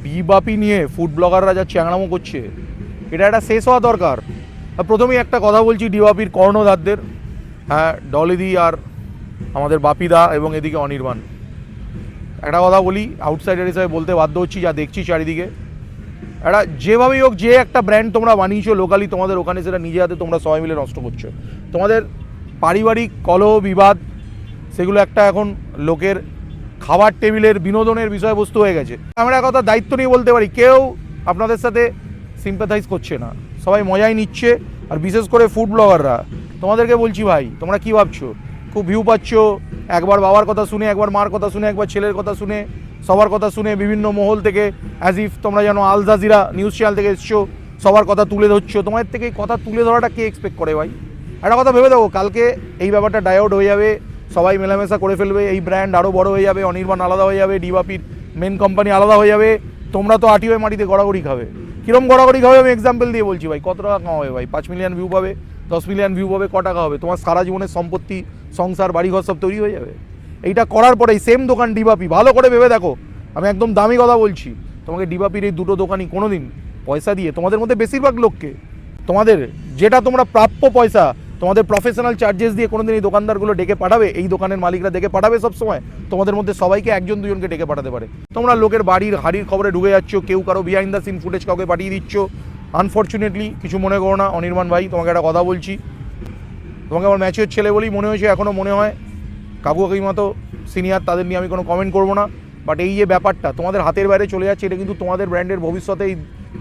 ডিবাপি নিয়ে ফুড ব্লগাররা যা চ্যাংড়ামো করছে, এটা একটা শেষ হওয়া দরকার। প্রথমেই একটা কথা বলছি ডিবাপির কর্ণধারদের, হ্যাঁ, ডলিদি আর আমাদের বাপিদা এবং এদিকে অনির্বাণ। একটা কথা বলি, আউটসাইডার হিসাবে বলতে বাধ্য হচ্ছি, যা দেখছি চারিদিকে, একটা যেভাবেই হোক যে একটা ব্র্যান্ড তোমরা বানিয়েছো লোকালি তোমাদের ওখানে, সেটা নিজে হাতে তোমরা সবাই মিলে নষ্ট করছো। তোমাদের পারিবারিক কলহ বিবাদ সেগুলো একটা এখন লোকের খাবার টেবিলের বিনোদনের বিষয়বস্তু হয়ে গেছে। আমরা কথা দায়িত্ব নিয়ে বলতে পারি, কেউ আপনাদের সাথে সিম্প্যাথাইজ করছে না, সবাই মজাই নিচ্ছে। আর বিশেষ করে ফুড ব্লগাররা, তোমাদেরকে বলছি ভাই, তোমরা কী ভাবছো খুব ভিউ পাচ্ছ, একবার বাবার কথা শুনে, একবার মার কথা শুনে, একবার ছেলের কথা শুনে, সবার কথা শুনে বিভিন্ন মহল থেকে অ্যাজ ইফ তোমরা যেন আল জাজিরা নিউজ চ্যানেল থেকে এসছো, সবার কথা তুলে ধরছো। তোমাদের থেকে এই কথা তুলে ধরাটা কে এক্সপেক্ট করে ভাই? একটা কথা ভেবে দেখো, কালকে এই ব্যাপারটা ডাইভার্ট হয়ে যাবে, সবাই মেলামেশা করে ফেলবে, এই ব্র্যান্ড আরও বড় হয়ে যাবে, অনির্বাণ আলাদা হয়ে যাবে, ডিবাপির মেন কোম্পানি আলাদা হয়ে যাবে, তোমরা তো আটি হয়ে মাটিতে গড়াগড়ি খাবে। কীরকম গড়াগড়ি খাবে আমি এক্সাম্পল দিয়ে বলছি ভাই। কত টাকা কামাবে ভাই? 5 মিলিয়ন ভিউ পাবে, 10 মিলিয়ন ভিউ পাবে, ক টাকা হবে? তোমার সারা জীবনের সম্পত্তি, সংসার, বাড়িঘর সব তৈরি হয়ে যাবে। এইটা করার পরে সেম দোকান ডিবাপি, ভালো করে ভেবে দেখো, আমি একদম দামি কথা বলছি, তোমাকে ডিবাপির এই দুটো দোকানই কোনো দিন পয়সা দিয়ে, তোমাদের মধ্যে বেশিরভাগ লোককে তোমাদের যেটা তোমরা প্রাপ্য পয়সা, তোমাদের প্রফেশনাল চার্জেস দিয়ে কোনোদিন এই দোকানদারগুলো ডেকে পাঠাবে? এই দোকানের মালিকরা ডেকে পাঠাবে সবসময়? তোমাদের মধ্যে সবাইকে একজন দুজনকে ডেকে পাঠাতে পারে। তোমরা লোকের বাড়ির হাড়ির খবরে ঢুকে যাচ্ছ, কেউ কারো বিহাইন্ড দ্য সিন ফুটেজ কাউকে পাঠিয়ে দিচ্ছ। আনফর্চুনেটলি কিছু মনে করো না অনির্বাণ ভাই, তোমাকে একটা কথা বলছি, তোমাকে আমার ম্যাচের ছেলে বলেই মনে হয়েছে, এখনও মনে হয়। কাকু কাকিমা তো সিনিয়র, তাদের নিয়ে আমি কোনো কমেন্ট করবো না। বাট এই যে ব্যাপারটা তোমাদের হাতের বাইরে চলে যাচ্ছে, এটা কিন্তু তোমাদের ব্র্যান্ডের ভবিষ্যতে এই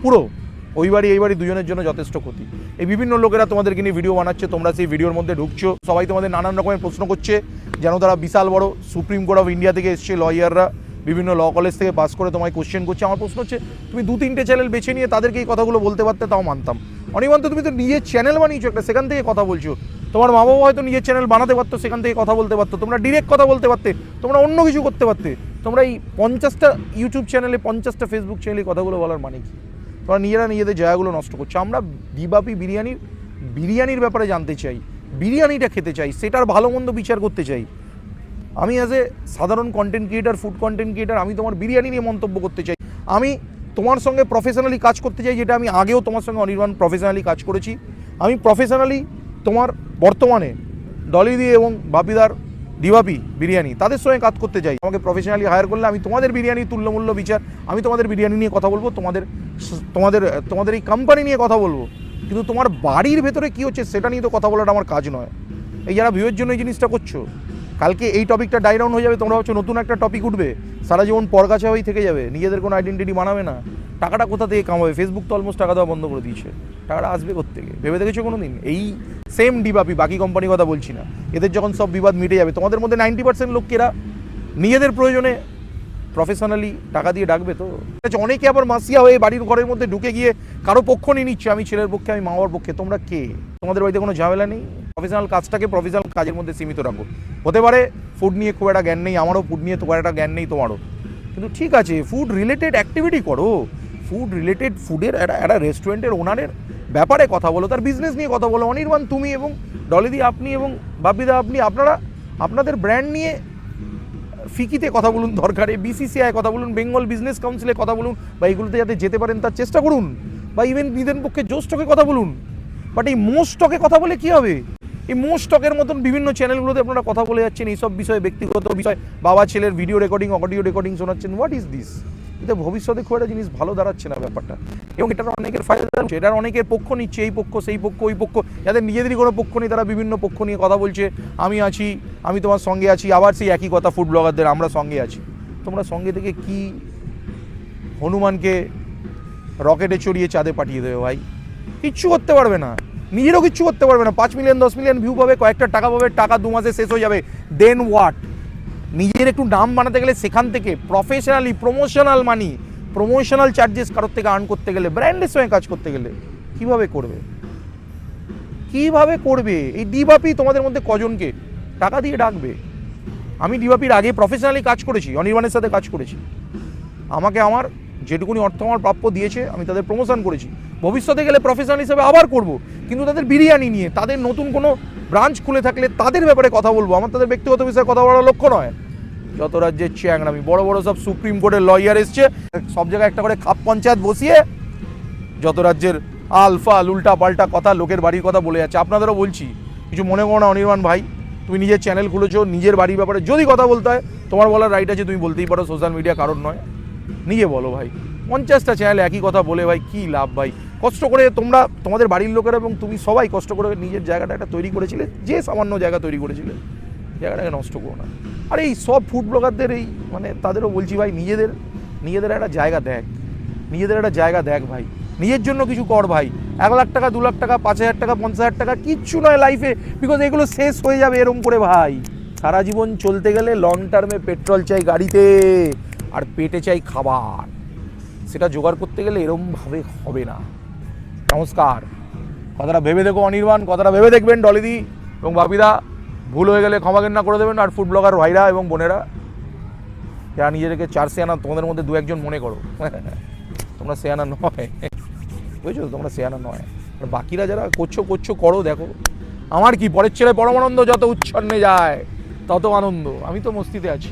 পুরো ওই বাড়ি এই বাড়ি দুজনের জন্য যথেষ্ট ক্ষতি। এই বিভিন্ন লোকেরা তোমাদেরকে নিয়ে ভিডিও বানাচ্ছে, তোমরা সেই ভিডিওর মধ্যে ঢুকছো, সবাই তোমাদের নানান রকমের প্রশ্ন করছে, যেন তারা বিশাল বড় সুপ্রিম কোর্ট অফ ইন্ডিয়া থেকে এসছে লয়াররা, বিভিন্ন ল কলেজ থেকে পাস করে তোমায় কোশ্চেন করছে। আমার প্রশ্ন হচ্ছে, তুমি 2-3টে চ্যানেল বেছে নিয়ে তাদেরকে এই কথাগুলো বলতে পারতে, তাও মানতাম। অনির্বাণ তো তুমি তো নিজের চ্যানেল বানিয়েছো একটা, সেখান থেকে কথা বলছো। তোমার মা বাবা হয়তো নিজের চ্যানেল বানাতে পারতো, সেখান থেকে কথা বলতে পারতো, তোমরা ডিরেক্ট কথা বলতে পারতে, তোমরা অন্য কিছু করতে পারতে। তোমরা এই 50টা ইউটিউব চ্যানেলে, 50টা ফেসবুক চ্যানেলে কথাগুলো বলার মানে কি? তোমরা নিজেরা নিজেদের জায়গাগুলো নষ্ট করছো। আমরা ডিবাপি বিরিয়ানির ব্যাপারে জানতে চাই, বিরিয়ানিটা খেতে চাই, সেটার ভালো মন্দ বিচার করতে চাই। আমি অ্যাজ এ সাধারণ content creator, food content creator, আমি তোমার বিরিয়ানি নিয়ে মন্তব্য করতে চাই। আমি তোমার সঙ্গে প্রফেশনালি কাজ করতে চাই, যেটা আমি আগেও তোমার সঙ্গে অনির্বাণ প্রফেশনালি কাজ করেছি। আমি প্রফেশনালি তোমার বর্তমানে ডলিদি এবং বাপিদার ডিবাপি বিরিয়ানি, তাদের সঙ্গে কাজ করতে চাই। আমাকে প্রফেশনালি হায়ার করলে আমি তোমাদের বিরিয়ানির তুল্যমূল্য বিচার, আমি তোমাদের বিরিয়ানি নিয়ে কথা বলবো, তোমাদের এই কোম্পানি নিয়ে কথা বলবো। কিন্তু তোমার বাড়ির ভেতরে কী হচ্ছে সেটা নিয়ে তো কথা বলাটা আমার কাজ নয়। এই যারা ভিউয়ের জন্য এই জিনিসটা করছো, কালকে এই টপিকটা ডাইরাউন হয়ে যাবে, তোমরা ভাবছো নতুন একটা টপিক উঠবে, সারা জীবন পরগাছা হয়েই থেকে যাবে, নিজেদের কোনো আইডেন্টিটি বানাবে না। টাকাটা কোথা থেকে কামাবে? ফেসবুক তো অলমোস্ট টাকা দেওয়া বন্ধ করে দিয়েছে, টাকাটা আসবে কোত্থেকে? ভেবে দেখেছো কোনো দিন? এই সেম ডিবাপি, বাকি কোম্পানির কথা বলছি না, এদের যখন সব বিবাদ মিটে যাবে, তোমাদের মধ্যে 90% লোকেরা নিজেদের প্রয়োজনে প্রফেশনালি টাকা দিয়ে ডাকবে তো। অনেকে আবার মাসিয়া হয়ে বাড়ির ঘরের মধ্যে ঢুকে গিয়ে কারো পক্ষ নিয়ে নিচ্ছে, আমি ছেলের পক্ষে, আমি মা বাবার পক্ষে। তোমরা কে? তোমাদের বাড়িতে কোনো ঝামেলা নেই? প্রফেশনাল কাজটাকে প্রফেশনাল কাজের মধ্যে সীমিত রাখো। হতে পারে ফুড নিয়ে খুব একটা জ্ঞান নেই আমারও, ফুড নিয়ে তোমার একটা জ্ঞান নেই তোমারও, কিন্তু ঠিক আছে, ফুড রিলেটেড অ্যাক্টিভিটি করো, ফুড রিলেটেড, ফুডের একটা রেস্টুরেন্টের ওনারের ব্যাপারে কথা বলো, তার বিজনেস নিয়ে কথা বলো। অনির্বাণ তুমি এবং ডলিদি আপনি এবং বাপিদা আপনি, আপনারা আপনাদের ব্র্যান্ড নিয়ে ফিকিতে কথা বলুন, দরকারে বিসিসিআই কথা বলুন, বেঙ্গল বিজনেস কাউন্সিলে কথা বলুন, বা এইগুলোতে যাতে যেতে পারেন তার চেষ্টা করুন, বা ইভেন নিজের পক্ষে জো স্টকে কথা বলুন। বাট এই মোস্ট স্টকে কথা বলে কী হবে? এই মোস্ট স্টকের মতন বিভিন্ন চ্যানেলগুলোতে আপনারা কথা বলে যাচ্ছেন এইসব বিষয়ে, ব্যক্তিগত বিষয়, বাবা ছেলের ভিডিও রেকর্ডিং, অডিও রেকর্ডিং শোনাচ্ছেন। What is this? এটা ভবিষ্যতে খুব একটা জিনিস ভালো দাঁড়াচ্ছে না ব্যাপারটা, এবং এটার অনেকের ফায়দা হচ্ছে, এটার অনেকের পক্ষ নিচ্ছে, এই পক্ষ সেই পক্ষ ওই পক্ষ, যাদের নিজেদেরই কোনো পক্ষ নেই তারা বিভিন্ন পক্ষ নিয়ে কথা বলছে, আমি আছি, আমি তোমার সঙ্গে আছি। আবার সেই একই কথা ফুড ব্লগারদের, আমরা সঙ্গে আছি। তোমরা সঙ্গে থেকে কি হনুমানকে রকেটে চড়িয়ে চাঁদে পাঠিয়ে দেবে ভাই? কিচ্ছু করতে পারবে না, নিজেরও কিচ্ছু করতে পারবে না। 5 মিলিয়ন 10 মিলিয়ন ভিউ পাবে, কয়েকটা টাকা পাবে, টাকা 2 মাসে শেষ হয়ে যাবে। দেন হোয়াট? নিজের একটু নাম বানাতে গেলে সেখান থেকে প্রফেশনালি প্রমোশনাল মানি, প্রমোশনাল চার্জেস কারোর থেকে আর্ন করতে গেলে, ব্র্যান্ডের সঙ্গে কাজ করতে গেলে কিভাবে করবে? কিভাবে করবে? এই ডিবাপি তোমাদের মধ্যে কজনকে টাকা দিয়ে ডাকবে? আমি ডিবাপির আগে প্রফেশনালি কাজ করেছি, অনির্বাণের সাথে কাজ করেছি, আমাকে আমার যেটুকুনি অর্থ আমার প্রাপ্য দিয়েছে আমি তাদের প্রমোশন করেছি। ভবিষ্যতে গেলে প্রফেশনাল হিসেবে আবার করব, কিন্তু তাদের বিরিয়ানি নিয়ে, তাদের নতুন কোনো ব্রাঞ্চ খুলে থাকলে তাদের ব্যাপারে কথা বলবো। আমার তাদের ব্যক্তিগত বিষয়ে কথা বলার লক্ষ্য নয়, যত রাজ্যের চ্যাংড়ামি, বড় বড় সব সুপ্রিম কোর্টের লয়ার এসছে, সব জায়গায় একটা করে খাপ পঞ্চায়েত বসিয়ে যত রাজ্যের আলফাল উল্টা পাল্টা কথা, লোকের বাড়ির কথা বলে যাচ্ছে। আপনাদেরও বলছি, কিছু মনে করো না অনির্বাণ ভাই, তুমি নিজের চ্যানেল খুলেছো, নিজের বাড়ির ব্যাপারে যদি কথা বলতে হয় তোমার বলার রাইট আছে, তুমি বলতেই পারো, সোশ্যাল মিডিয়া কারণ নয়, নিজে বলো ভাই। 50টা চ্যানেল একই কথা বলে ভাই কী লাভ ভাই? কষ্ট করে তোমরা, তোমাদের বাড়ির লোকেরা এবং তুমি সবাই কষ্ট করে নিজের জায়গাটা একটা তৈরি করেছিলে, যে সামান্য জায়গা তৈরি করেছিলে, জায়গাটাকে নষ্ট করো না। আর এই সব ফুড ব্লগারদের এই মানে তাদেরও বলছি ভাই, নিজেদের একটা জায়গা দেখ, নিজেদের একটা জায়গা দেখ ভাই, নিজের জন্য কিছু কর ভাই। 1 লাখ টাকা, 2 লাখ টাকা, 5,000 টাকা, 50,000 টাকা কিচ্ছু নয় লাইফে, বিকজ এগুলো শেষ হয়ে যাবে এরম করে ভাই। সারা জীবন চলতে গেলে লং টার্মে পেট্রোল চাই গাড়িতে, আর পেটে চাই খাবার, সেটা জোগাড় করতে গেলে এরমভাবে হবে না। নমস্কার, কথাটা ভেবে দেখো অনির্বাণ, কথাটা ভেবে দেখবেন ডলিদি এবং বাপিদা, ভুল হয়ে গেলে ক্ষমা ঘেন্না করে দেবেন। আর ফুড ব্লগার ভাইরা এবং বোনেরা যারা নিজেদেরকে 4 সেয়ানা, তোমাদের মধ্যে 2-1 জন মনে করো, তোমরা সেয়ানা নয়, বুঝেছো, তোমরা সেয়ানা নয়। আর বাকিরা যারা করছো করো, দেখো আমার কি, পরের ছেলে পরমানন্দ, যত উচ্ছন্নে যায় তত আনন্দ, আমি তো মস্তিতে আছি।